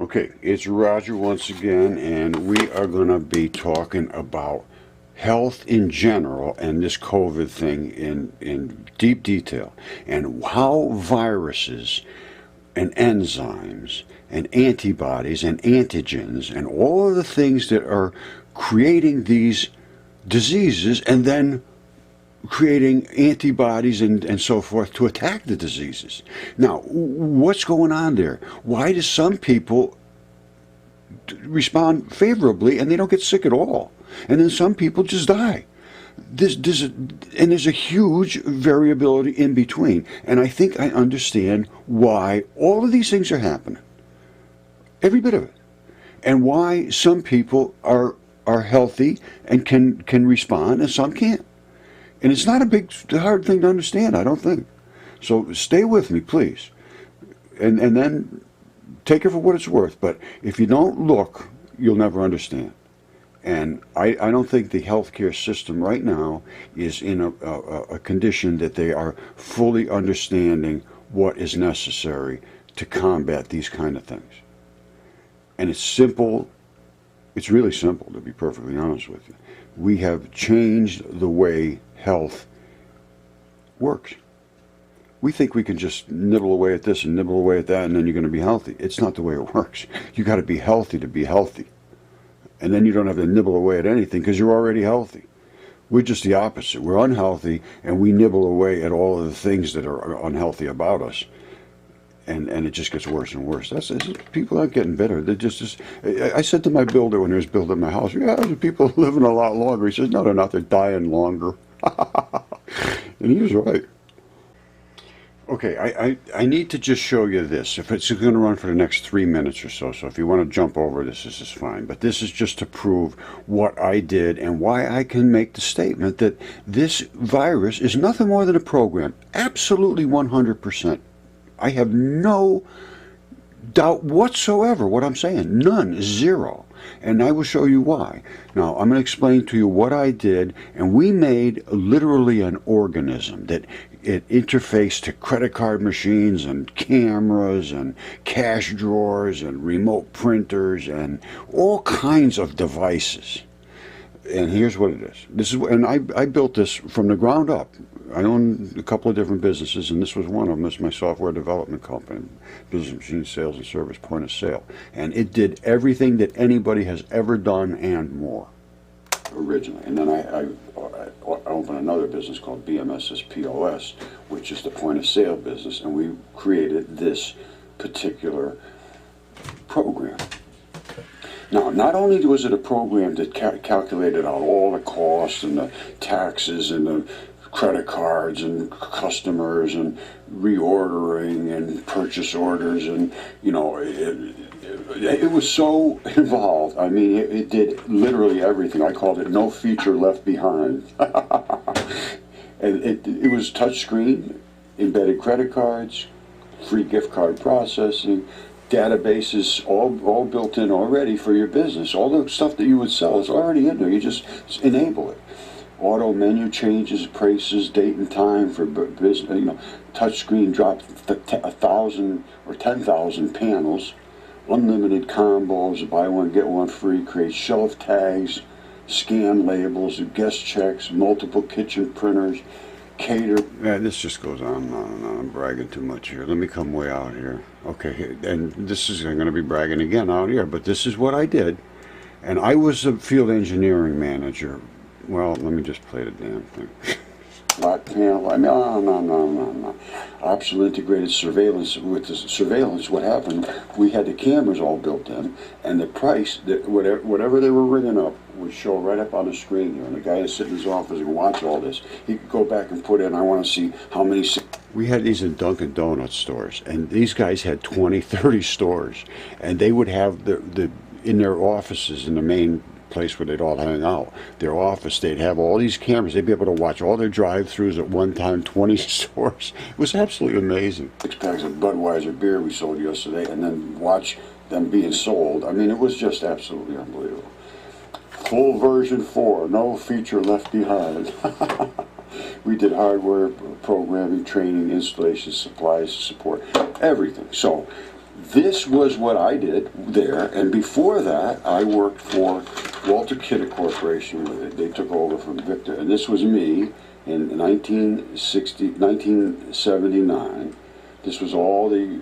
Okay, it's Roger once again, and we are going to be talking about health in general and this COVID thing in deep detail, and how viruses and enzymes and antibodies and antigens and all of the things that are creating these diseases and then creating antibodies and so forth to attack the diseases. Now, what's going on there? Why do some people respond favorably and they don't get sick at all? And then some people just die. And there's a huge variability in between. And I think I understand why all of these things are happening. Every bit of it. And why some people are healthy and can respond and some can't. And it's not a hard thing to understand, I don't think. So stay with me, please. And then take it for what it's worth. But if you don't look, you'll never understand. And I don't think the healthcare system right now is in a condition that they are fully understanding what is necessary to combat these kind of things. And it's simple. It's really simple, to be perfectly honest with you. We have changed the way health works. We think we can just nibble away at this and nibble away at that and then you're going to be healthy. It's not the way it works. You got to be healthy to be healthy. And then you don't have to nibble away at anything because you're already healthy. We're just the opposite. We're unhealthy and we nibble away at all of the things that are unhealthy about us. And it just gets worse and worse. People aren't getting better. They're just I said to my builder when he was building my house, yeah, the people are living a lot longer. He says, no, they're not. They're dying longer. And he was right. Okay, I need to just show you this. If it's going to run for the next 3 minutes or so, so if you want to jump over this is fine. But this is just to prove what I did and why I can make the statement that this virus is nothing more than a program. Absolutely 100%. I have no doubt whatsoever what I'm saying. None. Zero. And I will show you why. Now, I'm going to explain to you what I did, and we made literally an organism that it interfaced to credit card machines and cameras and cash drawers and remote printers and all kinds of devices. And here's what it is. I built this from the ground up. I own a couple of different businesses, and this was one of them. This is my software development company, business machine sales and service, point of sale. And it did everything that anybody has ever done and more, originally. And then I opened another business called BMS's POS, which is the point of sale business, and we created this particular program. Now, not only was it a program that calculated out all the costs and the taxes and the credit cards and customers and reordering and purchase orders, and it was so involved. I mean, it did literally everything. I called it no feature left behind. And it was touchscreen, embedded credit cards, free gift card processing, databases all built in already for your business. All the stuff that you would sell is already in there. You just enable it. Auto menu changes, prices, date and time for business. Touchscreen drops 1,000 or 10,000 panels. Unlimited combos, buy one get one free. Create shelf tags, scan labels, guest checks, multiple kitchen printers. Cater. Yeah, this just goes on and on and on. I'm bragging too much here. Let me come way out here. Okay, and this is, I'm going to be bragging again out here, but this is what I did. And I was a field engineering manager. Well, let me just play the damn thing. Lock panel. No. Optional integrated surveillance. With the surveillance, what happened, we had the cameras all built in, and the price, whatever they were ringing up, would show right up on the screen here. And the guy that's sitting in his office and watch all this, he could go back and put in, I want to see how many. We had these in Dunkin' Donuts stores, and these guys had 20, 30 stores, and they would have the in their offices in the main place where they'd all hang out, their office, they'd have all these cameras. They'd be able to watch all their drive-thrus at one time, 20 stores. It was absolutely amazing. 6 packs of Budweiser beer we sold yesterday, and then watch them being sold. I mean, it was just absolutely unbelievable. Full version 4, no feature left behind. We did hardware, programming, training, installation, supplies, support, everything. So this was what I did there, and before that, I worked for Walter Kidder Corporation. They took over from Victor, and this was me in 1979. This was all the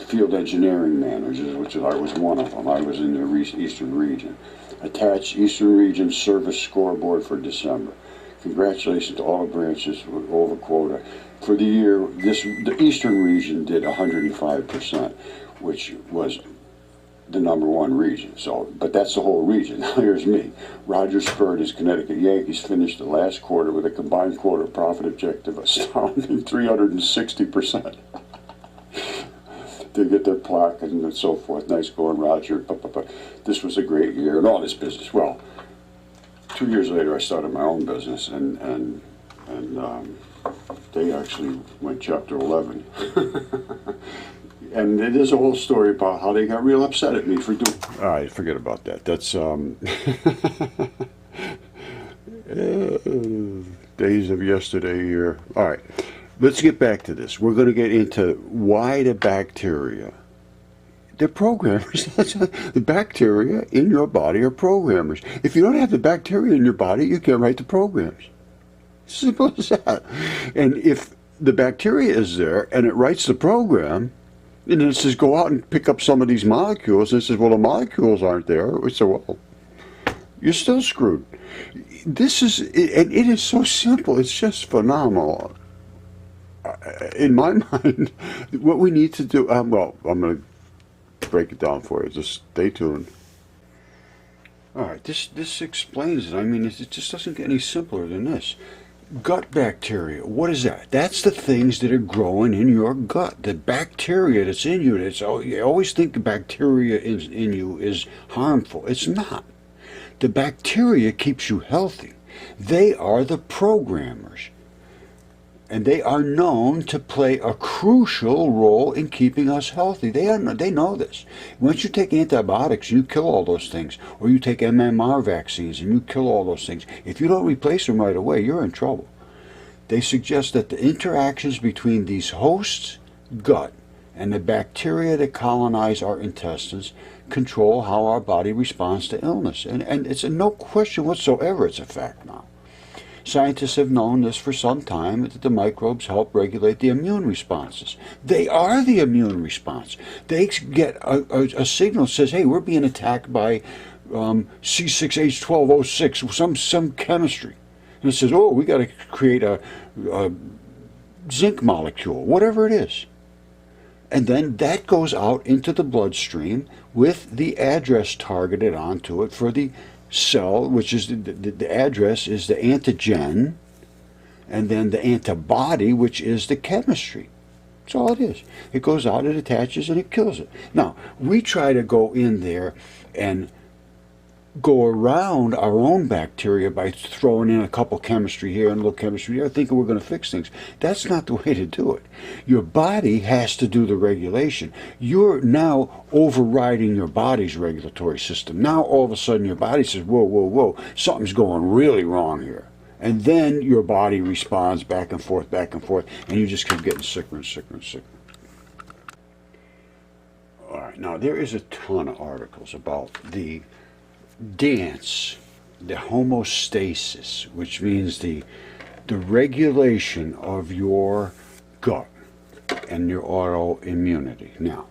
field engineering managers, which I was one of them. I was in the Eastern Region. Attached Eastern Region Service Scoreboard for December. Congratulations to all the branches with over quota. For the year, the Eastern Region did 105%, which was the #1 region. So, but that's the whole region. Now here's me. Roger Spurgeon's Connecticut Yankees finished the last quarter with a combined quarter profit objective astounding 360%. They get their plaque and so forth. Nice going, Roger. This was a great year and all this business. Well, 2 years later, I started my own business, and they actually went Chapter 11. And it is a whole story about how they got real upset at me for doing. All right, forget about that. That's days of yesterday here. All right, let's get back to this. We're going to get into why the bacteria. They're programmers. The bacteria in your body are programmers. If you don't have the bacteria in your body, you can't write the programs. Simple as that. And if the bacteria is there and it writes the program, and then it says go out and pick up some of these molecules, and it says, well, the molecules aren't there. We say, well, you're still screwed. This is, and it is so simple. It's just phenomenal. In my mind, what we need to do, well, I'm going to break it down for you. Just stay tuned. All right, this explains it. I mean, it just doesn't get any simpler than this. Gut bacteria, what is that? That's the things that are growing in your gut. The bacteria that's in you. You always think the bacteria in you is harmful. It's not. The bacteria keeps you healthy. They are the programmers. And they are known to play a crucial role in keeping us healthy. They know this. Once you take antibiotics, you kill all those things. Or you take MMR vaccines and you kill all those things. If you don't replace them right away, you're in trouble. They suggest that the interactions between these hosts, gut, and the bacteria that colonize our intestines control how our body responds to illness. And it's no question whatsoever, it's a fact now. Scientists have known this for some time, that the microbes help regulate the immune responses. They are the immune response. They get a signal that says, hey, we're being attacked by C6H12O6, some chemistry. And it says, oh, we got to create a zinc molecule, whatever it is. And then that goes out into the bloodstream with the address targeted onto it for the cell, which is the address is the antigen, and then the antibody, which is the chemistry. That's all it is. It goes out, it attaches, and it kills it. Now, we try to go in there and go around our own bacteria by throwing in a couple chemistry here and a little chemistry there, thinking we're going to fix things. That's not the way to do it. Your body has to do the regulation. You're now overriding your body's regulatory system. Now all of a sudden your body says, whoa, whoa, whoa, something's going really wrong here. And then your body responds back and forth, and you just keep getting sicker and sicker and sicker. All right, now there is a ton of articles about the dance, the homeostasis, which means the regulation of your gut and your autoimmunity. Now,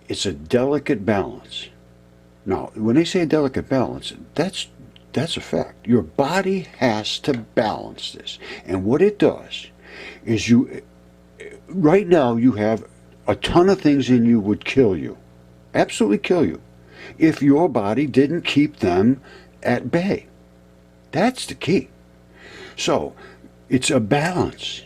it's a delicate balance. Now, when they say a delicate balance, that's a fact. Your body has to balance this. And what it does is right now you have a ton of things in you would kill you, absolutely kill you, if your body didn't keep them at bay. That's the key. So, it's a balance.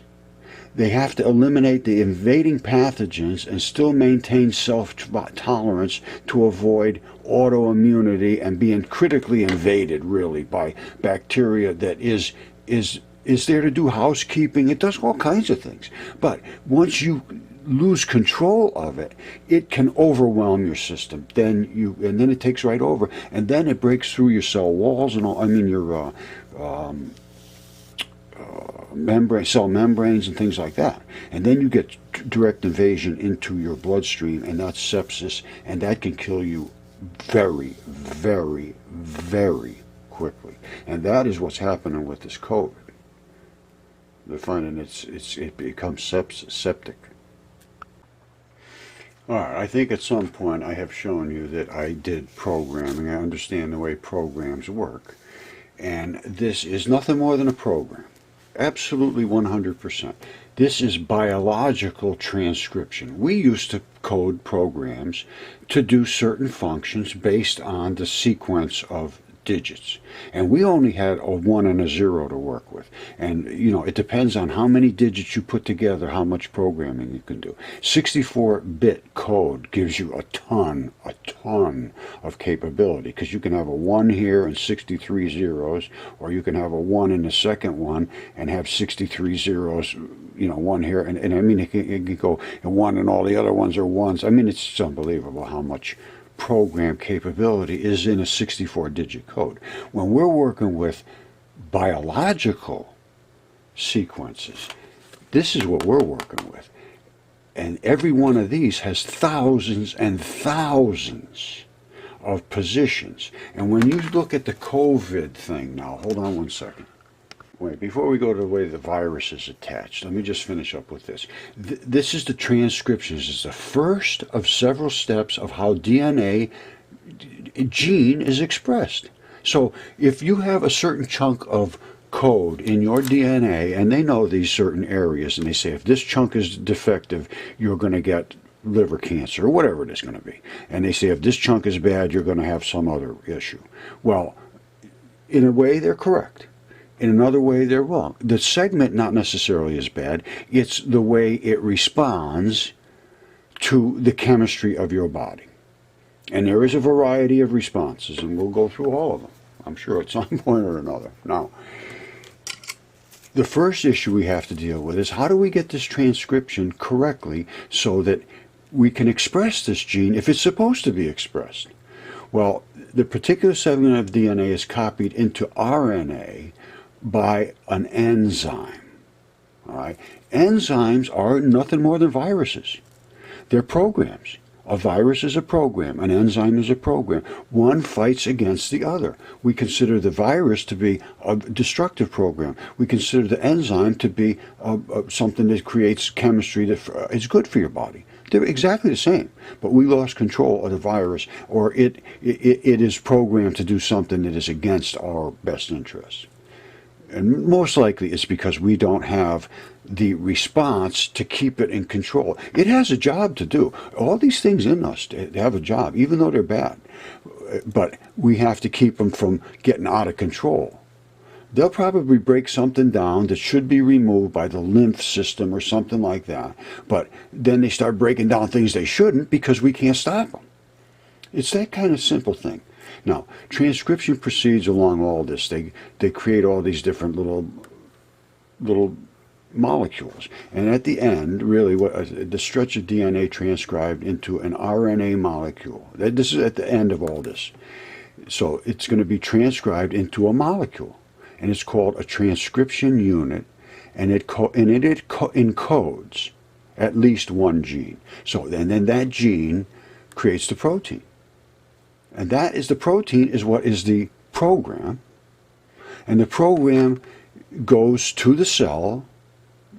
They have to eliminate the invading pathogens and still maintain self-tolerance to avoid autoimmunity and being critically invaded, really, by bacteria that is there to do housekeeping. It does all kinds of things. But once you lose control of it, it can overwhelm your system. And then it takes right over, and then it breaks through your cell walls and all. I mean your cell membranes and things like that. And then you get direct invasion into your bloodstream, and that's sepsis, and that can kill you very, very, very quickly. And that is what's happening with this COVID. They're finding it becomes septic. All right, I think at some point I have shown you that I did programming. I understand the way programs work. And this is nothing more than a program. Absolutely 100%. This is biological transcription. We used to code programs to do certain functions based on the sequence of digits. And we only had a 1 and a 0 to work with. And, you know, it depends on how many digits you put together, how much programming you can do. 64-bit code gives you a ton of capability, because you can have a 1 here and 63 zeros, or you can have a 1 in the second one and have 63 zeros, you know, 1 here. And I mean, it can go 1 and all the other ones are 1s. I mean, it's unbelievable how much program capability is in a 64-digit code. When we're working with biological sequences, this is what we're working with. And every one of these has thousands and thousands of positions. And when you look at the COVID thing now, hold on one second. Wait, before we go to the way the virus is attached, let me just finish up with this. This is the transcription. This is the first of several steps of how DNA gene is expressed. So if you have a certain chunk of code in your DNA, and they know these certain areas, and they say if this chunk is defective, you're going to get liver cancer, or whatever it is going to be. And they say if this chunk is bad, you're going to have some other issue. Well, in a way, they're correct. In another way, they're wrong. The segment not necessarily is bad. It's the way it responds to the chemistry of your body. And there is a variety of responses, and we'll go through all of them, I'm sure, at some point or another. Now, the first issue we have to deal with is how do we get this transcription correctly so that we can express this gene if it's supposed to be expressed? Well, the particular segment of DNA is copied into RNA by an enzyme. All right? Enzymes are nothing more than viruses. They're programs. A virus is a program. An enzyme is a program. One fights against the other. We consider the virus to be a destructive program. We consider the enzyme to be something that creates chemistry that is good for your body. They're exactly the same, but we lost control of the virus, or it is programmed to do something that is against our best interests. And most likely it's because we don't have the response to keep it in control. It has a job to do. All these things in us have a job, even though they're bad. But we have to keep them from getting out of control. They'll probably break something down that should be removed by the lymph system or something like that. But then they start breaking down things they shouldn't because we can't stop them. It's that kind of simple thing. Now, transcription proceeds along all this. They create all these different little molecules. And at the end, really, the stretch of DNA transcribed into an RNA molecule. This is at the end of all this. So it's going to be transcribed into a molecule. And it's called a transcription unit. And it encodes at least one gene. So and then that gene creates the protein. And that is the protein is what is the program. And the program goes to the cell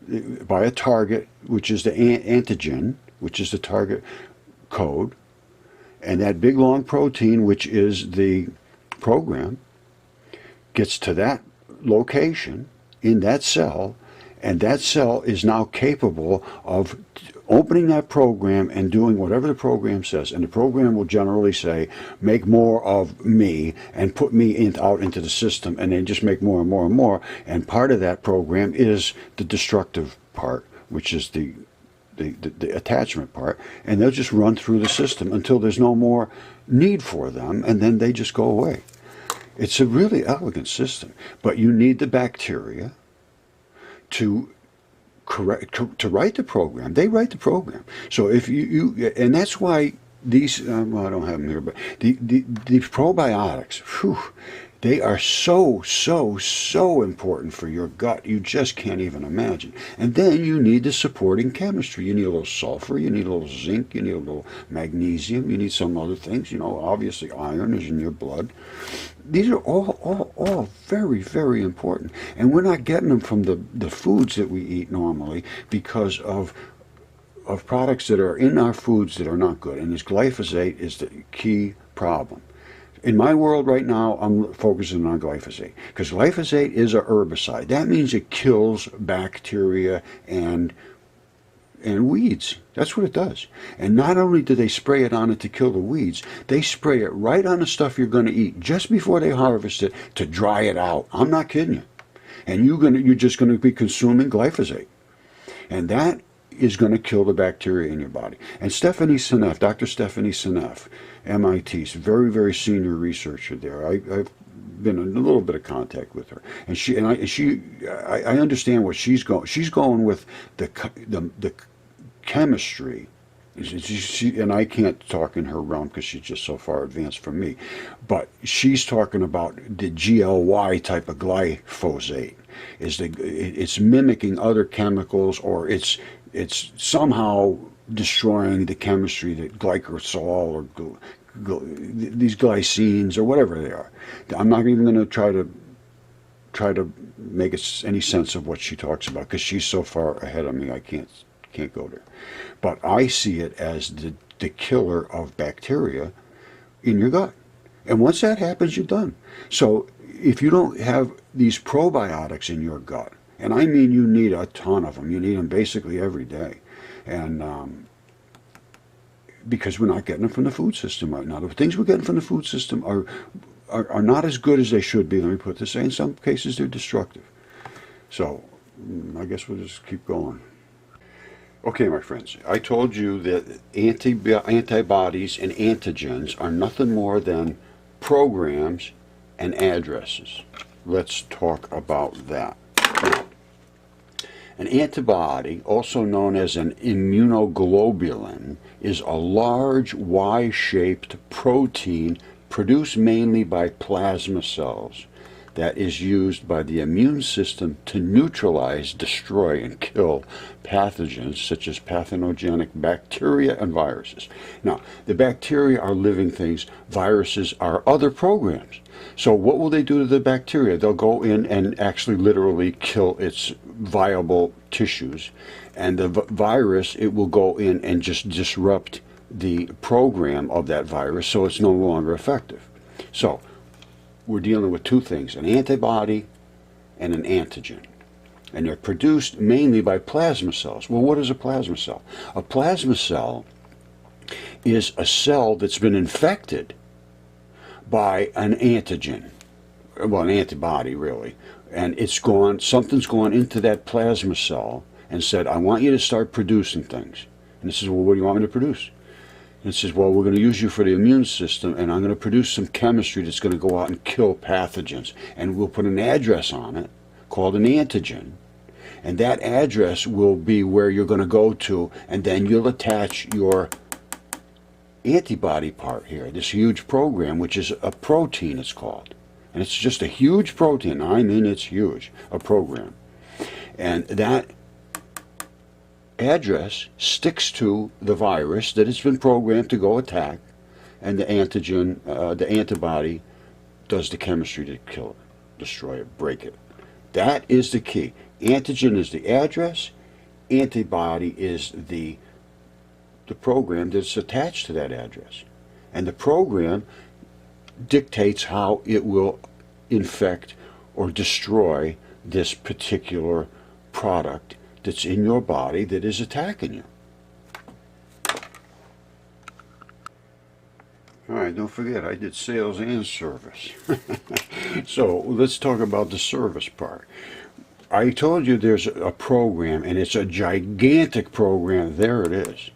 by a target, which is the antigen, which is the target code. And that big long protein, which is the program, gets to that location in that cell, and that cell is now capable of opening that program and doing whatever the program says. And the program will generally say, make more of me and put me out into the system, and then just make more and more and more. And part of that program is the destructive part, which is the attachment part. And they'll just run through the system until there's no more need for them, and then they just go away. It's a really elegant system, but you need the bacteria to write the program. They write the program. So if you and that's why these well, I don't have them here, but the probiotics, They are so, so, so important for your gut. You just can't even imagine. And then you need the supporting chemistry. You need a little sulfur, you need a little zinc, you need a little magnesium, you need some other things. Obviously iron is in your blood. These are all very, very important. And we're not getting them from the foods that we eat normally because of products that are in our foods that are not good. And this glyphosate is the key problem. In my world right now, I'm focusing on glyphosate because glyphosate is a herbicide. That means it kills bacteria and weeds. That's what it does. And not only do they spray it on it to kill the weeds, they spray it right on the stuff you're going to eat just before they harvest it to dry it out. I'm not kidding you. And you're just going to be consuming glyphosate. And that is going to kill the bacteria in your body. And Stephanie Seneff, Dr. Stephanie Seneff, MIT, very, very senior researcher there. I've been in a little bit of contact with her, and I understand what she's going. She's going with the chemistry. And I can't talk in her realm because she's just so far advanced from me. But she's talking about the GLY type of glyphosate. It's mimicking other chemicals, or it's somehow destroying the chemistry that glycosol or these glycines or whatever they are. I'm not even going to try to make any sense of what she talks about because she's so far ahead of me. I can't go there. But I see it as the killer of bacteria in your gut. And once that happens, you're done. So if you don't have these probiotics in your gut, and I mean you need a ton of them, you need them basically every day, and because we're not getting them from the food system right now. The things we're getting from the food system are not as good as they should be. Let me put it this way. In some cases, they're destructive. So I guess we'll just keep going. Okay, my friends, I told you that antibodies and antigens are nothing more than programs and addresses. Let's talk about that. An antibody, also known as an immunoglobulin, is a large Y-shaped protein produced mainly by plasma cells that is used by the immune system to neutralize, destroy, and kill pathogens such as pathogenic bacteria and viruses. Now, the bacteria are living things, viruses are other programs. So what will they do to the bacteria? They'll go in and actually literally kill its viable tissues, and the virus, it will go in and just disrupt the program of that virus so it's no longer effective. So we're dealing with two things, an antibody and an antigen. And they're produced mainly by plasma cells. Well, what is a plasma cell? A plasma cell is a cell that's been infected by an antigen, well, an antibody really, and something's gone into that plasma cell and said, I want you to start producing things. And it says, well, what do you want me to produce? And it says, well, we're going to use you for the immune system, and I'm going to produce some chemistry that's going to go out and kill pathogens. And we'll put an address on it called an antigen. And that address will be where you're going to go to, and then you'll attach your antibody part here, this huge program, which is a protein, it's called. And it's just a huge protein. I mean, it's huge, a program. And that address sticks to the virus that it's been programmed to go attack, and the antigen, the antibody, does the chemistry to kill it, destroy it, break it. That is the key. Antigen is the address, antibody is the program that's attached to that address. And the program dictates how it will infect or destroy this particular product that's in your body that is attacking you. All right, don't forget, I did sales and service. So let's talk about the service part. I told you there's a program, and it's a gigantic program. There it is.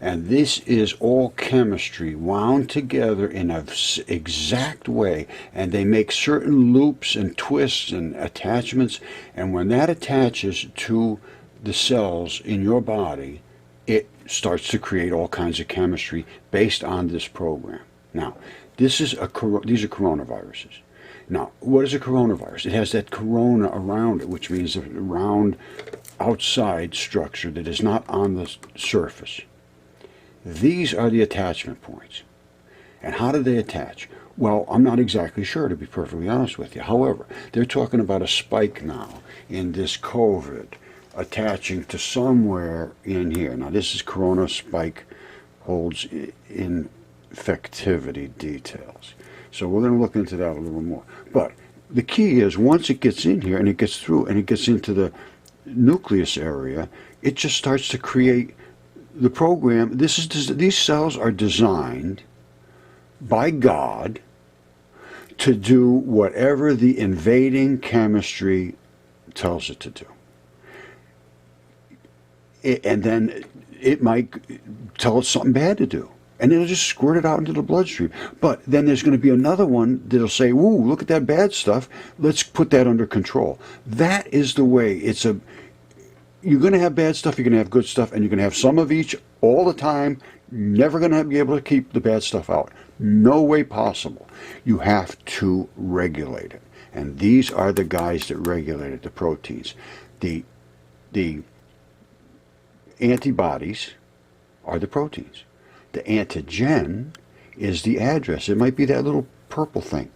And this is all chemistry wound together in an exact way. And they make certain loops and twists and attachments. And when that attaches to the cells in your body, it starts to create all kinds of chemistry based on this program. Now, these are coronaviruses. Now, what is a coronavirus? It has that corona around it, which means a round outside structure that is not on the surface. These are the attachment points. And how do they attach? Well, I'm not exactly sure, to be perfectly honest with you. However, they're talking about a spike now in this COVID attaching to somewhere in here. Now, this is corona spike holds infectivity details. So we're going to look into that a little more. But the key is once it gets in here and it gets through and it gets into the nucleus area, it just starts to create the program. These cells are designed by God to do whatever the invading chemistry tells it to do. And then it might tell it something bad to do. And it'll just squirt it out into the bloodstream. But then there's going to be another one that'll say, "Ooh, look at that bad stuff. Let's put that under control." That is the way. You're going to have bad stuff, you're going to have good stuff, and you're going to have some of each all the time. Never going to be able to keep the bad stuff out. No way possible. You have to regulate it. And these are the guys that regulate it, the proteins. The antibodies are the proteins. The antigen is the address. It might be that little purple thing.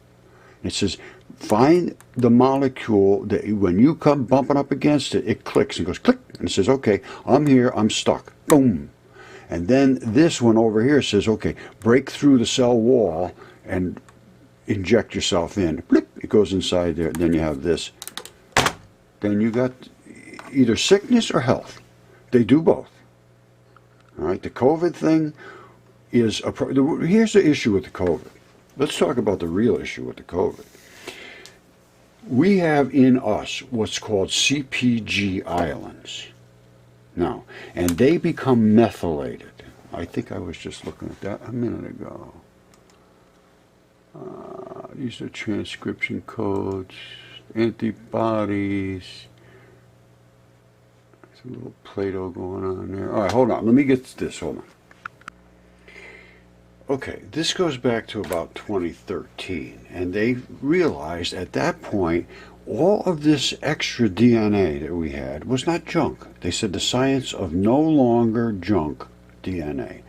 It says, find the molecule that when you come bumping up against it, it clicks and goes click, and it says, okay, I'm here, I'm stuck. Boom. And then this one over here says, okay, break through the cell wall and inject yourself in. Blip, it goes inside there. Then you have this. Then you got either sickness or health. They do both. All right, the COVID thing is here's the issue with the COVID. Let's talk about the real issue with the COVID. We have in us what's called CPG islands. Now, and they become methylated. I think I was just looking at that a minute ago. These are transcription codes, antibodies. There's a little Play-Doh going on there. All right, hold on. Let me get to this. Hold on. Okay, this goes back to about 2013, and they realized at that point all of this extra DNA that we had was not junk. They said the science of no longer junk DNA.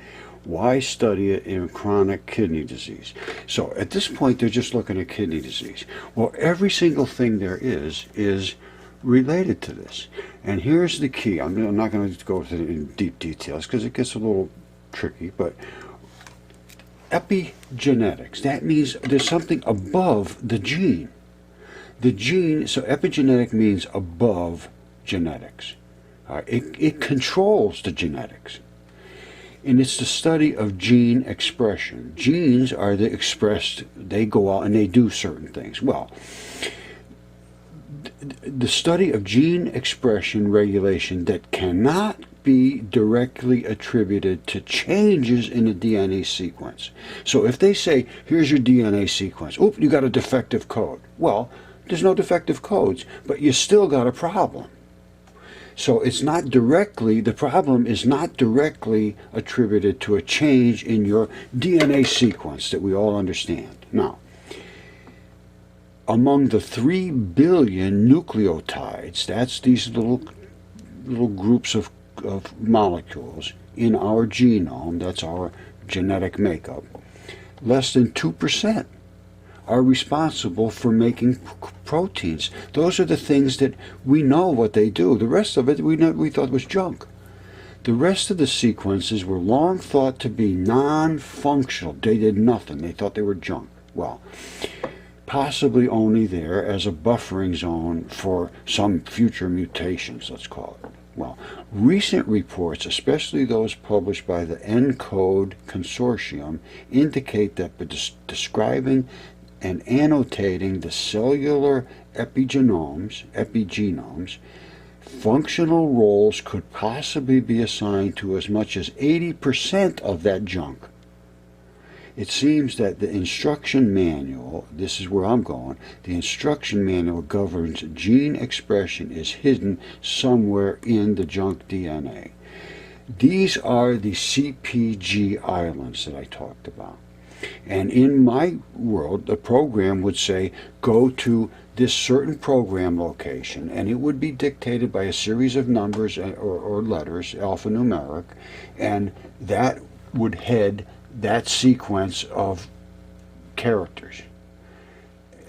Why study it in chronic kidney disease? So at this point, they're just looking at kidney disease. Well, every single thing there is related to this. And here's the key. I'm not going to go into deep details because it gets a little tricky, but epigenetics, that means there's something above the gene. The gene, so epigenetic means above genetics. It controls the genetics. And it's the study of gene expression. Genes are the expressed, they go out and they do certain things. Well, the study of gene expression regulation that cannot be directly attributed to changes in the DNA sequence. So if they say, here's your DNA sequence, oop, you got a defective code. Well, there's no defective codes, but you still got a problem. So it's not directly, the problem is not directly attributed to a change in your DNA sequence that we all understand. Now, among the 3 billion nucleotides, that's these little groups of molecules in our genome, that's our genetic makeup, less than 2% are responsible for making proteins. Those are the things that we know what they do. The rest of it we thought was junk. The rest of the sequences were long thought to be non-functional. They did nothing. They thought they were junk. Well, possibly only there as a buffering zone for some future mutations, let's call it. Well, recent reports, especially those published by the ENCODE Consortium, indicate that by describing and annotating the cellular epigenomes, functional roles could possibly be assigned to as much as 80% of that junk. It seems that the instruction manual, this is where I'm going, the instruction manual governs gene expression is hidden somewhere in the junk DNA. These are the CPG islands that I talked about. And in my world, the program would say, go to this certain program location, and it would be dictated by a series of numbers or letters, alphanumeric, and that would head that sequence of characters.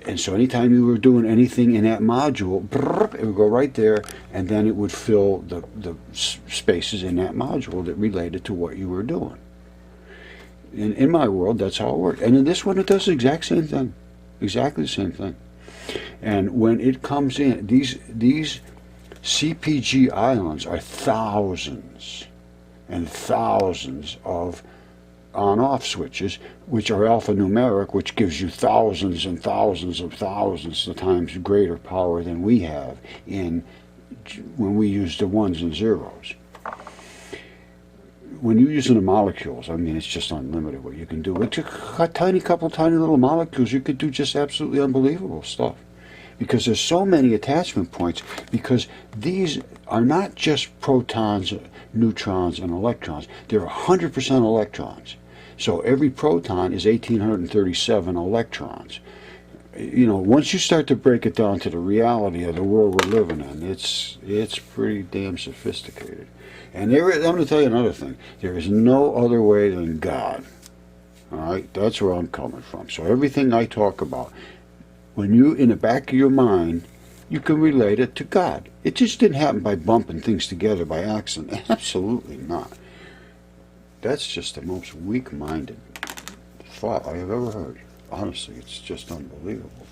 And so anytime you were doing anything in that module, it would go right there, and then it would fill the spaces in that module that related to what you were doing. In my world, that's how it worked. And in this one, it does the exact same thing. Exactly the same thing. And when it comes in, these CPG islands are thousands and thousands of on-off switches, which are alphanumeric, which gives you thousands and thousands of thousands of times greater power than we have when we use the ones and zeros. When you're using the molecules, I mean, it's just unlimited what you can do. With a tiny little molecules, you could do just absolutely unbelievable stuff. Because there's so many attachment points, because these are not just protons, neutrons, and electrons. They're 100% electrons. So every proton is 1,837 electrons. You know, once you start to break it down to the reality of the world we're living in, it's pretty damn sophisticated. And I'm going to tell you another thing. There is no other way than God. All right? That's where I'm coming from. So everything I talk about, when you, in the back of your mind, you can relate it to God. It just didn't happen by bumping things together by accident. Absolutely not. That's just the most weak-minded thought I have ever heard. Honestly, it's just unbelievable.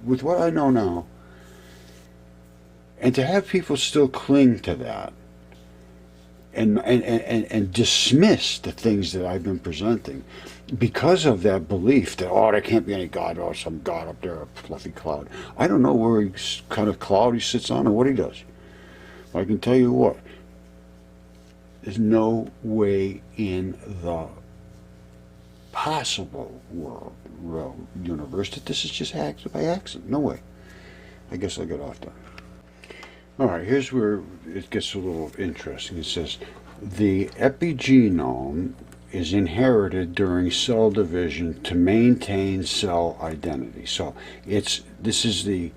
With what I know now, and to have people still cling to that, and dismiss the things that I've been presenting because of that belief that, oh, there can't be any God, or some God up there, a fluffy cloud. I don't know where kind of cloud he sits on or what he does. I can tell you what, there's no way in the possible universe that this is just hacked by accident. No way. I guess I'll get off that. All right, here's where it gets a little interesting. It says, the epigenome is inherited during cell division to maintain cell identity. So this is the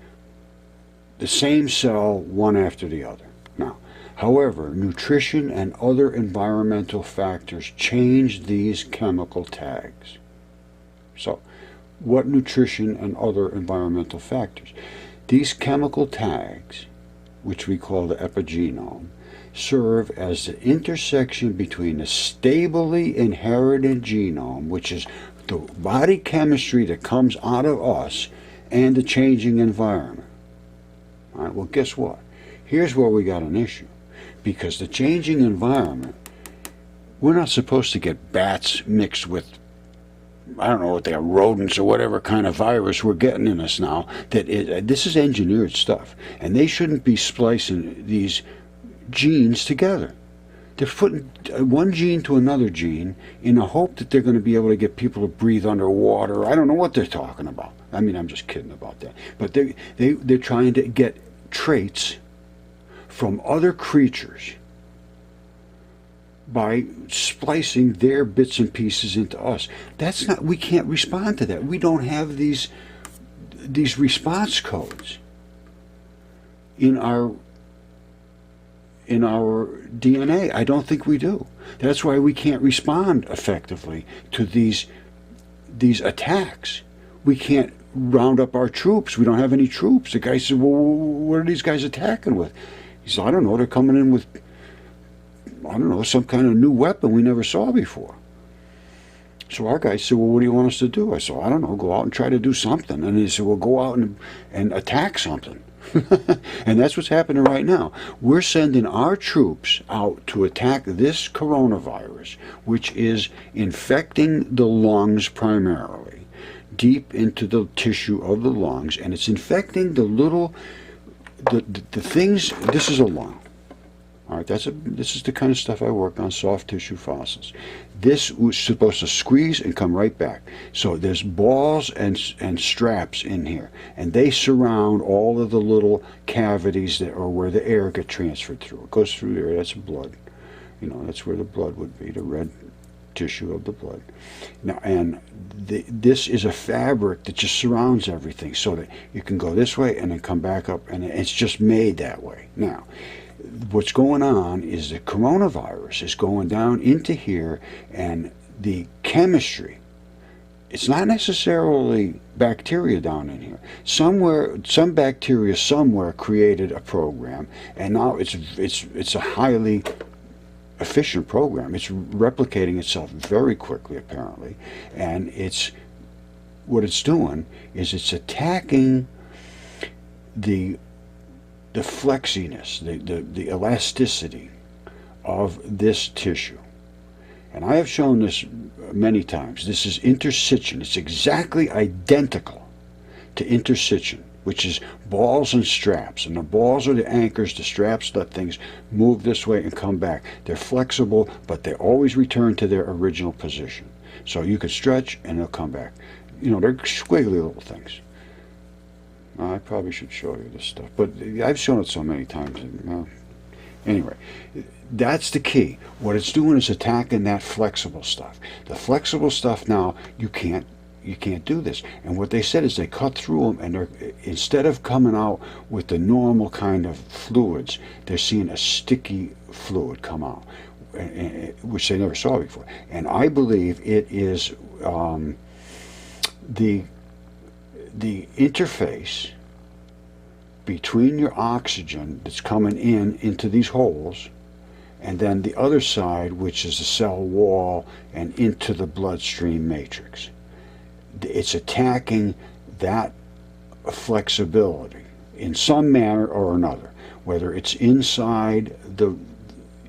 same cell, one after the other. Now, however, nutrition and other environmental factors change these chemical tags. So, what nutrition and other environmental factors? These chemical tags, which we call the epigenome, serve as the intersection between the stably inherited genome, which is the body chemistry that comes out of us, and the changing environment. All right, well, guess what? Here's where we got an issue. Because the changing environment, we're not supposed to get bats mixed with, I don't know what they are, rodents or whatever kind of virus we're getting in us now. This is engineered stuff, and they shouldn't be splicing these genes together. They're putting one gene to another gene in the hope that they're going to be able to get people to breathe underwater. I don't know what they're talking about. I mean, I'm just kidding about that. But they're trying to get traits from other creatures by splicing their bits and pieces into us. That's not, we can't respond to that. We don't have these response codes in our DNA. I don't think we do. That's why we can't respond effectively to these attacks. We can't round up our troops. We don't have any troops. The guy said, well, what are these guys attacking with? He said, I don't know. They're coming in with, I don't know, some kind of new weapon we never saw before. So our guy said, well, what do you want us to do? I said, I don't know, go out and try to do something. And he said, well, go out and attack something. And that's what's happening right now. We're sending our troops out to attack this coronavirus, which is infecting the lungs primarily, deep into the tissue of the lungs, and it's infecting the things. This is a lung. All right, this is the kind of stuff I work on, soft tissue fossils. This was supposed to squeeze and come right back. So there's balls and straps in here, and they surround all of the little cavities that are where the air gets transferred through. It goes through there. That's blood. You know, that's where the blood would be, the red tissue of the blood. Now, and this is a fabric that just surrounds everything, so that you can go this way and then come back up, and it's just made that way. Now, what's going on is the coronavirus is going down into here, and the chemistry, it's not necessarily bacteria down in here. Somewhere, some bacteria somewhere created a program, and now it's a highly efficient program. It's replicating itself very quickly, apparently, and what it's doing is it's attacking the flexiness, the elasticity of this tissue. And I have shown this many times. This is interstitial. It's exactly identical to interstitial, which is balls and straps. And the balls are the anchors. The straps let things move this way and come back. They're flexible, but they always return to their original position. So you can stretch and they'll come back. You know, they're squiggly little things. I probably should show you this stuff, but I've shown it so many times. Anyway, that's the key. What it's doing is attacking that flexible stuff. The flexible stuff now, you can't do this. And what they said is they cut through them, and instead of coming out with the normal kind of fluids, they're seeing a sticky fluid come out, which they never saw before. And I believe it is the interface between your oxygen that's coming into these holes, and then the other side, which is the cell wall and into the bloodstream matrix. It's attacking that flexibility in some manner or another, whether it's inside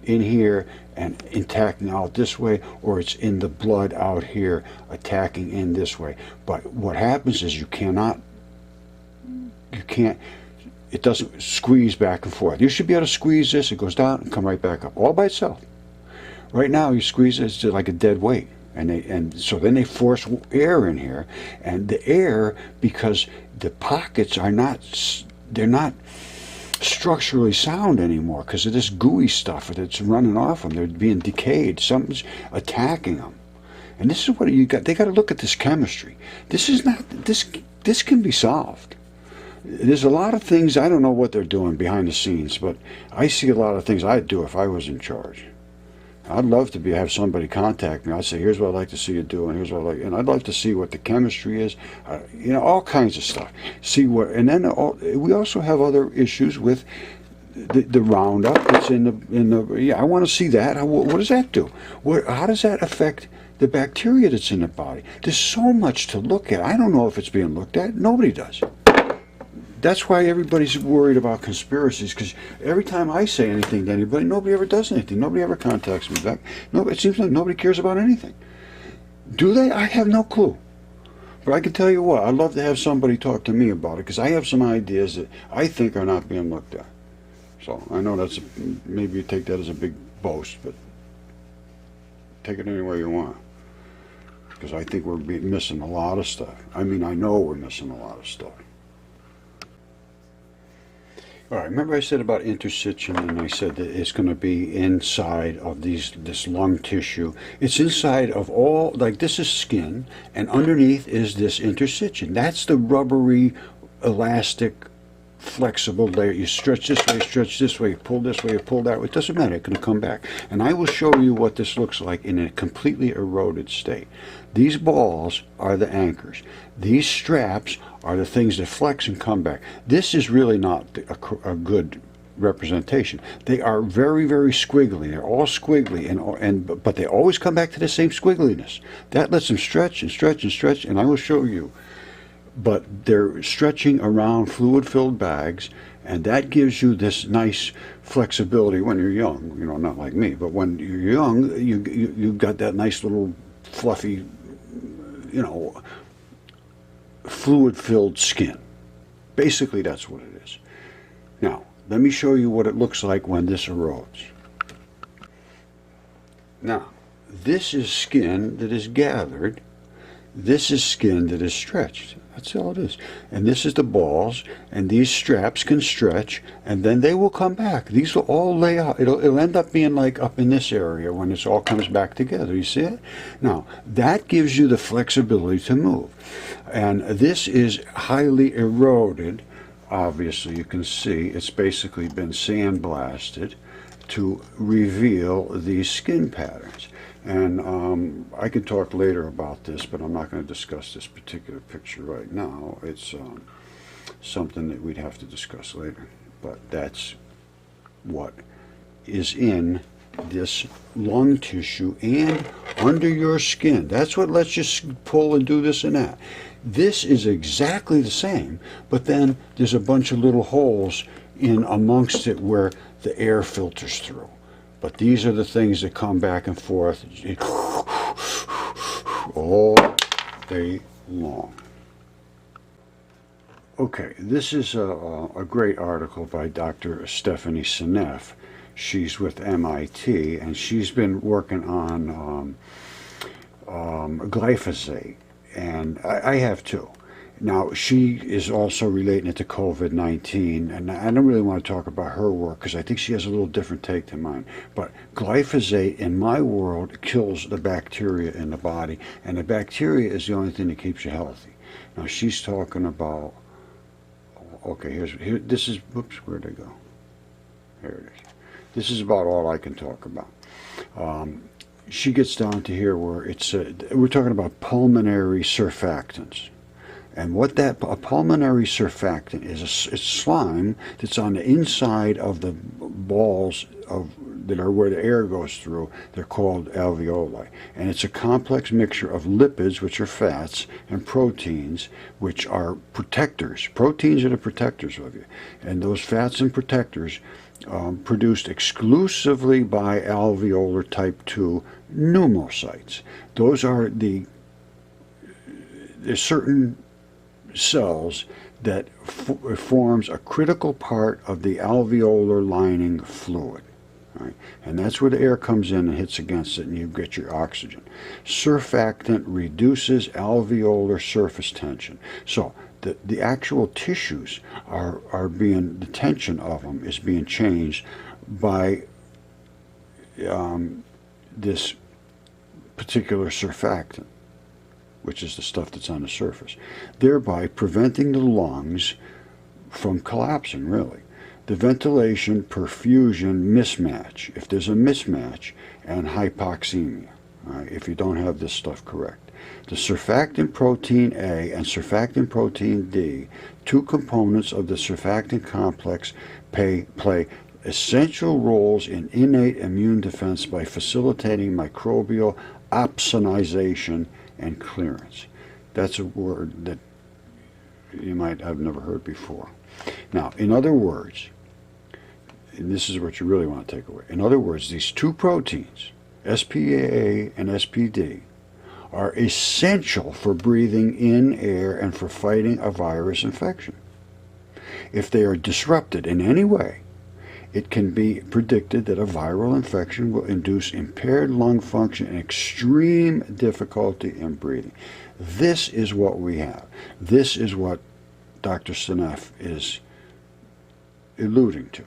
in here and attacking out this way, or it's in the blood out here attacking in this way. But what happens is it doesn't squeeze back and forth. You should be able to squeeze this, it goes down and come right back up, all by itself. Right now you squeeze it, it's like a dead weight. And so then they force air in here, and the air, because the pockets are they're not structurally sound anymore because of this gooey stuff that's running off them. They're being decayed. Something's attacking them. And this is what you got. They got to look at this chemistry. This can be solved. There's a lot of things, I don't know what they're doing behind the scenes, but I see a lot of things I'd do if I was in charge. I'd love to have somebody contact me. I'd say, here's what I'd like to see you do, and here's what and I'd like to see what the chemistry is, all kinds of stuff. And then we also have other issues with the Roundup that's in the. I want to see that. What does that do? How does that affect the bacteria that's in the body? There's so much to look at. I don't know if it's being looked at. Nobody does. That's why everybody's worried about conspiracies, because every time I say anything to anybody, nobody ever does anything. Nobody ever contacts me back. It seems like nobody cares about anything. Do they? I have no clue. But I can tell you what, I'd love to have somebody talk to me about it, because I have some ideas that I think are not being looked at. So I know maybe you take that as a big boast, but take it any way you want. Because I think we're missing a lot of stuff. I mean, I know we're missing a lot of stuff. All right, remember I said about interstitial, and I said that it's going to be inside of this lung tissue. It's inside of this is skin, and underneath is this interstitial. That's the rubbery, elastic, flexible layer. You stretch this way, you pull this way, you pull that way. It doesn't matter, it's going to come back. And I will show you what this looks like in a completely eroded state. These balls are the anchors. These straps are the things that flex and come back. This is really not a good representation. They are very, very squiggly. They're all squiggly, but they always come back to the same squiggliness. That lets them stretch and stretch and stretch, and I will show you. But they're stretching around fluid-filled bags, and that gives you this nice flexibility when you're young. Not like me, but when you're young, you've got that nice little fluffy, fluid-filled skin. Basically, that's what it is. Now, let me show you what it looks like when this erodes. Now, this is skin that is gathered. This is skin that is stretched. That's all it is. And this is the balls, and these straps can stretch, and then they will come back. These will all lay out. It'll end up being like up in this area when this all comes back together. You see it? Now, that gives you the flexibility to move. And this is highly eroded. Obviously, you can see it's basically been sandblasted to reveal these skin patterns. And I can talk later about this, but I'm not going to discuss this particular picture right now. It's something that we'd have to discuss later. But that's what is in this lung tissue and under your skin. That's what lets you pull and do this and that. This is exactly the same, but then there's a bunch of little holes in amongst it where the air filters through. But these are the things that come back and forth all day long. Okay, this is a great article by Dr. Stephanie Seneff. She's with MIT, and she's been working on glyphosate, and I have too. Now, she is also relating it to COVID-19, and I don't really want to talk about her work because I think she has a little different take than mine. But glyphosate, in my world, kills the bacteria in the body, and the bacteria is the only thing that keeps you healthy. Now, she's talking about, okay, this is, whoops, where'd I go? Here it is. This is about all I can talk about. She gets down to here where it's, we're talking about pulmonary surfactants. And what a pulmonary surfactant is, it's slime that's on the inside of the balls that are where the air goes through. They're called alveoli. And it's a complex mixture of lipids, which are fats, and proteins, which are protectors. Proteins are the protectors of you. And those fats and protectors produced exclusively by alveolar type 2 pneumocytes. Those are there's certain cells that forms a critical part of the alveolar lining fluid. Right? And that's where the air comes in and hits against it, and you get your oxygen. Surfactant reduces alveolar surface tension. So the actual tissues are being, the tension of them is being changed by this particular surfactant, which is the stuff that's on the surface, thereby preventing the lungs from collapsing, really. The ventilation perfusion mismatch, if there's a mismatch, and hypoxemia, right, if you don't have this stuff correct. The surfactant protein A and surfactant protein D, two components of the surfactant complex, play essential roles in innate immune defense by facilitating microbial opsonization and clearance. That's a word that you might have never heard before. Now, in other words, and this is what you really want to take away, in other words, these two proteins, SPA and SPD, are essential for breathing in air and for fighting a virus infection. If they are disrupted in any way, it can be predicted that a viral infection will induce impaired lung function and extreme difficulty in breathing. This is what we have. This is what Dr. Seneff is alluding to.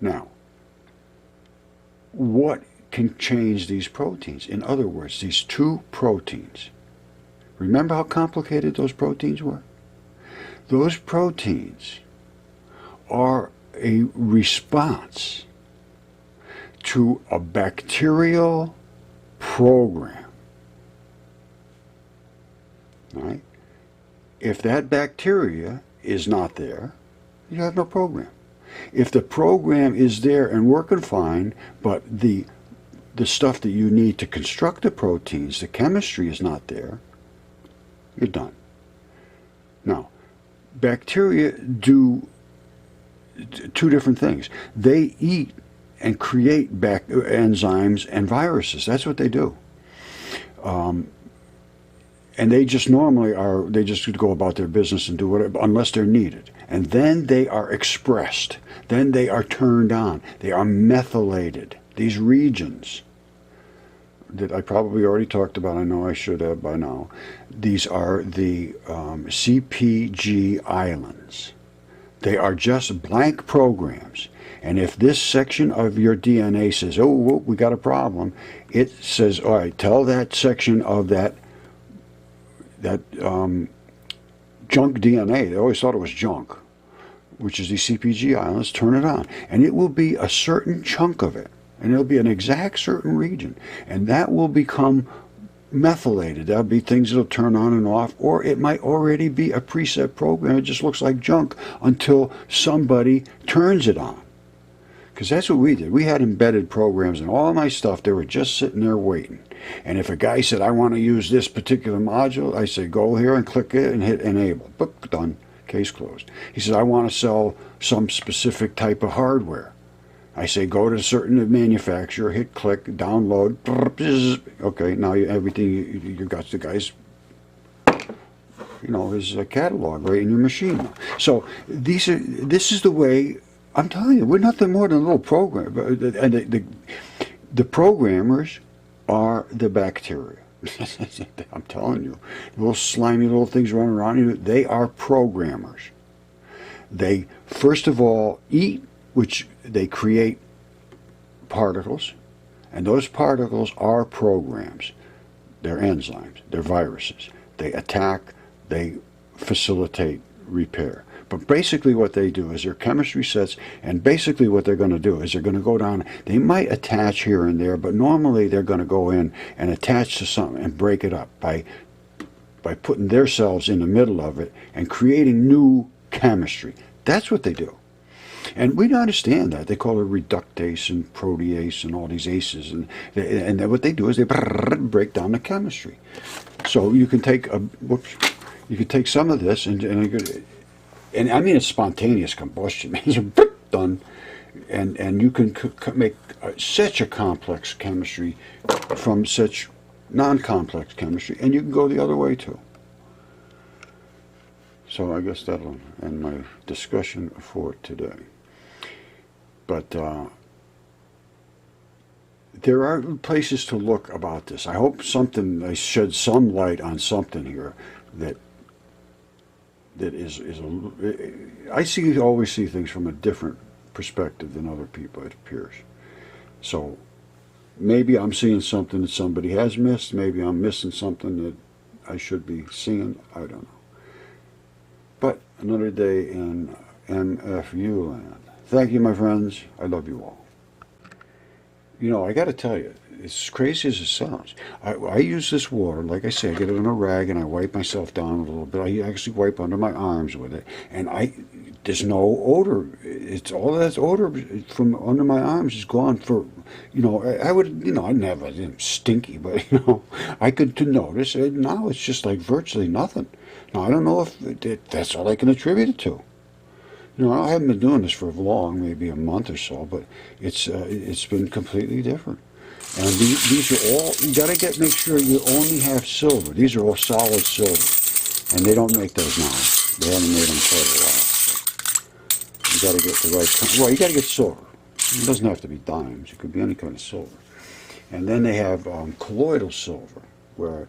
Now, what can change these proteins? In other words, these two proteins. Remember how complicated those proteins were? Those proteins are a response to a bacterial program. Right? If that bacteria is not there, you have no program. If the program is there and working fine, but the stuff that you need to construct the proteins, the chemistry is not there, you're done. Now, bacteria do two different things. They eat and create enzymes and viruses. That's what they do. And they just normally they just go about their business and do whatever, unless they're needed. And then they are expressed. Then they are turned on. They are methylated. These regions that I probably already talked about. I know I should have by now. These are the CPG islands. They are just blank programs. And if this section of your DNA says, oh, we got a problem, it says, all right, tell that section of that junk DNA. They always thought it was junk, which is these CPG islands, turn it on. And it will be a certain chunk of it. And it'll be an exact certain region. And that will become methylated. There'll be things that'll turn on and off, or it might already be a preset program. It just looks like junk until somebody turns it on. Because that's what we did. We had embedded programs and all my stuff. They were just sitting there waiting. And if a guy said, I want to use this particular module, I say, go here and click it and hit enable. Boop, done. Case closed. He says, I want to sell some specific type of hardware. I say, go to a certain manufacturer, hit click, download. Okay, now everything, you got the guy's, his catalog right in your machine. So this is the way, I'm telling you, we're nothing more than a little program. And the programmers are the bacteria. I'm telling you, little slimy little things running around you, they are programmers. They, first of all, eat, which they create particles, and those particles are programs. They're enzymes, they're viruses. They attack, they facilitate repair. But basically what they do is their chemistry sets, and basically what they're going to do is they're going to go down, they might attach here and there, but normally they're going to go in and attach to something and break it up by putting themselves in the middle of it and creating new chemistry. That's what they do. And we don't understand that. They call it reductase and protease and all these aces. And what they do is they break down the chemistry. So you can take some of this and I mean it's spontaneous combustion. It's done. And you can make such a complex chemistry from such non-complex chemistry. And you can go the other way too. So I guess that'll end my discussion for today. But there are places to look about this. I hope I shed some light on something here that is I always see things from a different perspective than other people, it appears. So maybe I'm seeing something that somebody has missed. Maybe I'm missing something that I should be seeing. I don't know. But another day in MFU land. Thank you, my friends. I love you all. I got to tell you, as crazy as it sounds, I use this water, like I say, I get it in a rag and I wipe myself down a little bit. I actually wipe under my arms with it. And there's no odor. It's all that odor from under my arms is gone for, I would, I never, stinky, but, I could notice it. Now it's just like virtually nothing. Now, I don't know if that's all I can attribute it to. I haven't been doing this for long, maybe a month or so, but it's been completely different. And these are all, you got to make sure you only have silver. These are all solid silver. And they don't make those now. They haven't made them for a while. You got to get the right kind. Well, you got to get silver. It doesn't have to be dimes. It could be any kind of silver. And then they have colloidal silver, where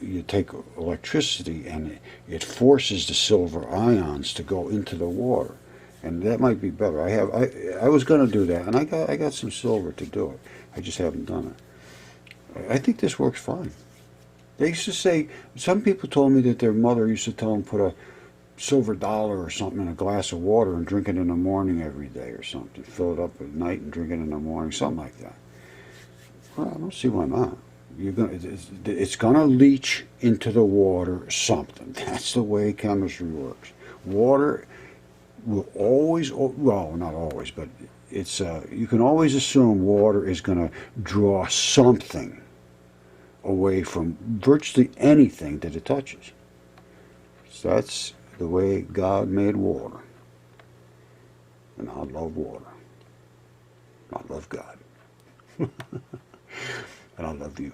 you take electricity and it forces the silver ions to go into the water, and that might be better. I was going to do that, and I got some silver to do it. I just haven't done it. I think this works fine. They used to say, some people told me that their mother used to tell them put a silver dollar or something in a glass of water and drink it in the morning every day or something. Fill it up at night and drink it in the morning, something like that. Well, I don't see why not. It's going to leach into the water something. That's the way chemistry works. Water will always, well, not always, but it's you can always assume water is going to draw something away from virtually anything that it touches. So that's the way God made water. And I love water. I love God. And I love you.